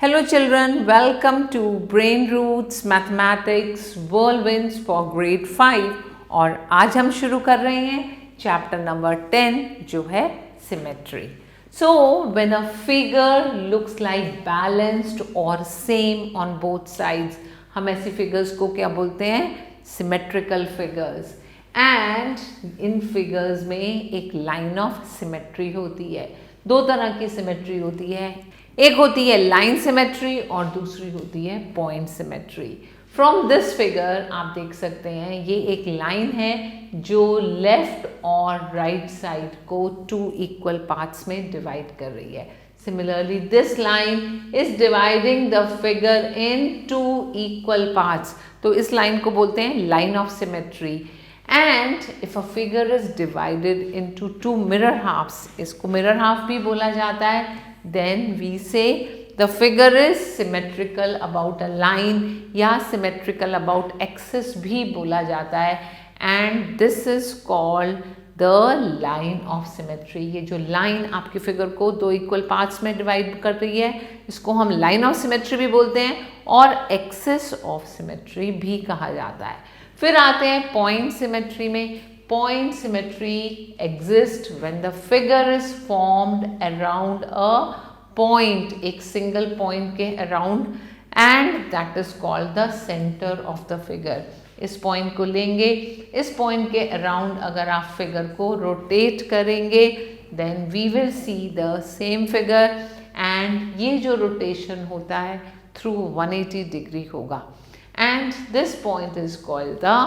Hello children, welcome to Brain Roots Mathematics Whirlwinds for Grade 5 और आज हम शुरू कर रहे हैं चैप्टर नंबर 10 जो है Symmetry. So when a figure looks like balanced or same on both sides, हम ऐसी figures को क्या बोलते हैं? Symmetrical figures. And in figures में एक line of symmetry होती है. दो तरह की symmetry होती है, एक होती है लाइन सिमेट्री और दूसरी होती है point symmetry. From this figure आप देख सकते हैं ये एक लाइन है जो लेफ्ट और राइट साइड को टू इक्वल पार्ट्स में डिवाइड कर रही है. Similarly this line is dividing the figure in two equal parts. तो इस लाइन को बोलते हैं line of symmetry. And if a figure is divided into two mirror halves, इसको मिरर हाफ भी बोला जाता है, then we say the figure is symmetrical about a line या symmetrical about axis भी बोला जाता है. and this is called the line of symmetry. ये जो line आपकी फिगर को दो इक्वल पार्ट्स में डिवाइड कर रही है इसको हम line of symmetry भी बोलते हैं और axis of symmetry भी कहा जाता है. फिर आते हैं point symmetry में. Point symmetry exists when the figure is formed around a point, एक single point के around, and that is called the center of the figure. इस point को लेंगे, इस point के around अगर आप figure को rotate करेंगे then we will see the same figure and ये जो rotation होता है through 180 degree होगा. And this point is called the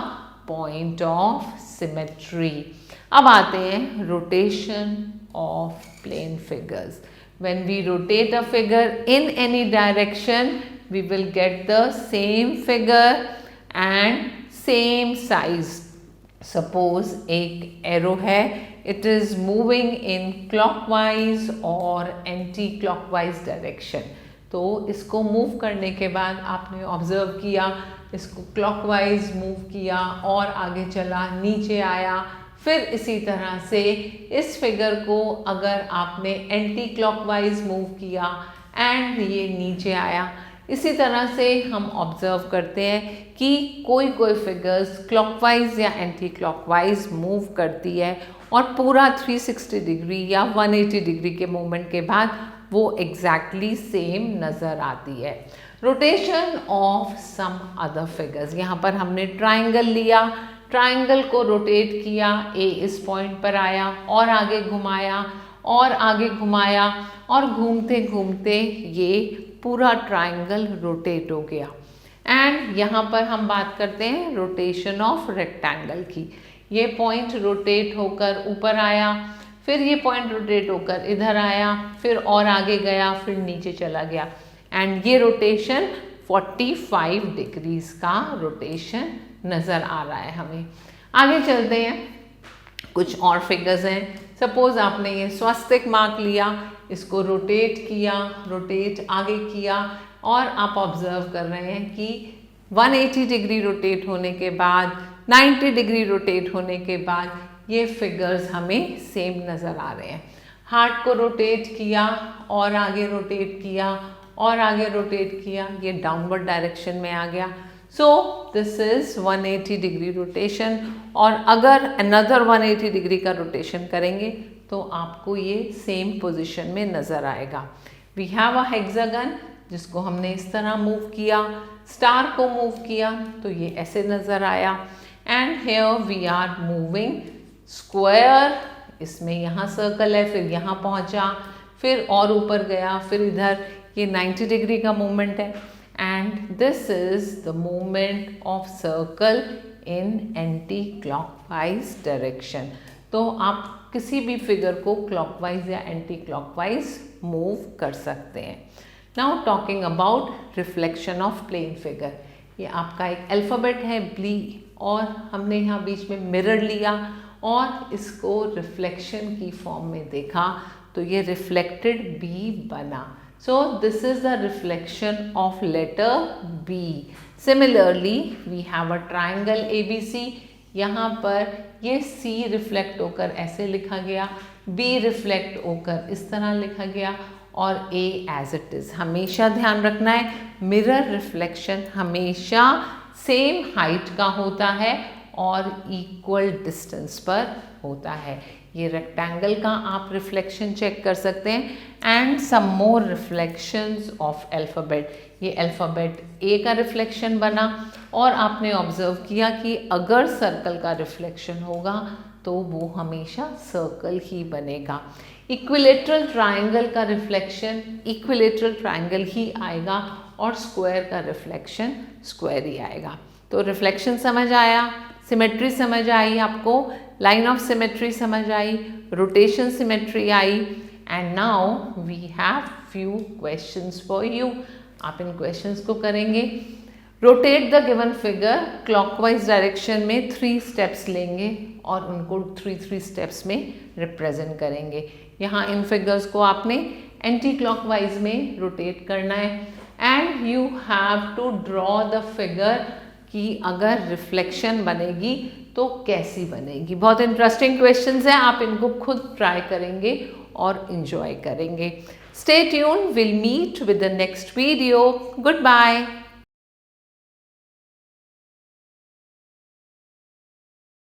point of symmetry. अब आते हैं rotation of plane figures. When we rotate a figure in any direction, we will get the same figure and same size. Suppose एक arrow है, it is moving in clockwise or anti-clockwise direction. तो इसको move करने के बाद आपने observe किया, इसको क्लॉकवाइज मूव किया और आगे चला, नीचे आया. फिर इसी तरह से इस फिगर को अगर आपने एंटी क्लॉकवाइज मूव किया एंड ये नीचे आया. इसी तरह से हम ऑब्जर्व करते हैं कि कोई फिगर्स क्लॉकवाइज या एंटी क्लॉकवाइज मूव करती है और पूरा 360 डिग्री या 180 डिग्री के मूवमेंट के बाद वो एग्जैक्टली सेम नज़र आती है. Rotation of some other figures. यहाँ पर हमने ट्राइंगल लिया, ट्राइंगल को रोटेट किया, ए इस पॉइंट पर आया और आगे घुमाया और आगे घुमाया और घूमते घूमते ये पूरा ट्राइंगल रोटेट हो गया. एंड यहाँ पर हम बात करते हैं रोटेशन ऑफ रेक्टेंगल की. ये पॉइंट रोटेट होकर ऊपर आया, फिर ये पॉइंट रोटेट होकर इधर आया, फिर और आगे गया, फिर नीचे चला गया. एंड ये रोटेशन 45 डिग्रीज का रोटेशन नज़र आ रहा है हमें. आगे चलते हैं, कुछ और फिगर्स हैं. सपोज आपने ये स्वस्तिक मार्क लिया, इसको रोटेट किया, रोटेट आगे किया और आप ऑब्जर्व कर रहे हैं कि 180 डिग्री रोटेट होने के बाद, 90 डिग्री रोटेट होने के बाद ये फिगर्स हमें सेम नज़र आ रहे हैं. हार्ट को रोटेट किया और आगे रोटेट किया और आगे रोटेट किया, ये डाउनवर्ड डायरेक्शन में आ गया. So this is 180 degree rotation. और अगर अनदर 180 डिग्री का रोटेशन करेंगे तो आपको ये सेम पोजीशन में नज़र आएगा. वी हैव अ हेक्सागन जिसको हमने इस तरह मूव किया, स्टार को मूव किया तो ये ऐसे नज़र आया. And here we are moving square, इसमें यहाँ सर्कल है, फिर यहाँ पहुँचा, फिर और ऊपर गया, फिर इधर, ये 90 डिग्री का मूवमेंट है. And this is the movement of circle in anti clockwise direction. तो आप किसी भी फिगर को क्लॉकवाइज या एंटी क्लॉकवाइज मूव कर सकते हैं. Now talking about reflection of plane figure. ये आपका एक अल्फ़ाबेट है ब्ली और हमने यहाँ बीच में मिरर लिया और इसको रिफ्लेक्शन की फॉर्म में देखा तो ये रिफ्लेक्टेड बी बना. So this is the reflection of letter B. Similarly, we have a triangle ABC. यहाँ पर ये C रिफ्लेक्ट होकर ऐसे लिखा गया, B रिफ्लेक्ट होकर इस तरह लिखा गया और ए एज इट इज़। हमेशा ध्यान रखना है मिरर रिफ्लेक्शन हमेशा सेम हाइट का होता है और इक्वल डिस्टेंस पर होता है। ये रेक्टेंगल का आप रिफ्लेक्शन चेक कर सकते हैं and some more reflections of alphabet. ये अल्फ़ाबेट ए का रिफ्लेक्शन बना और आपने ऑब्जर्व किया कि अगर सर्कल का रिफ्लेक्शन होगा तो वो हमेशा सर्कल ही बनेगा। इक्विलेटरल ट्रायंगल का रिफ्लेक्शन इक्विलेटरल ट्रायंगल ही आएगा और स्क्वायर का रिफ्लेक्शन स्क्वायर ही आएगा। तो रिफ्लेक्शन समझ आया, सिमेट्री समझ आई, आपको लाइन ऑफ सिमेट्री समझ आई, रोटेशन सिमेट्री आई and now we have few questions for you. आप इन क्वेश्चंस को करेंगे। Rotate the given figure clockwise direction में 3 स्टेप्स लेंगे और उनको 3 स्टेप्स में रिप्रेजेंट करेंगे। यहाँ इन फिगर्स को आपने एंटी क्लॉकवाइज में रोटेट करना है and you have to draw the figure कि अगर रिफ्लेक्शन बनेगी तो कैसी बनेगी। बहुत इंटरेस्टिंग क्वेश्चंस हैं, आप इनको खुद ट्राई करेंगे और इंजॉय करेंगे। Stay tuned, will meet with the next video. Good bye.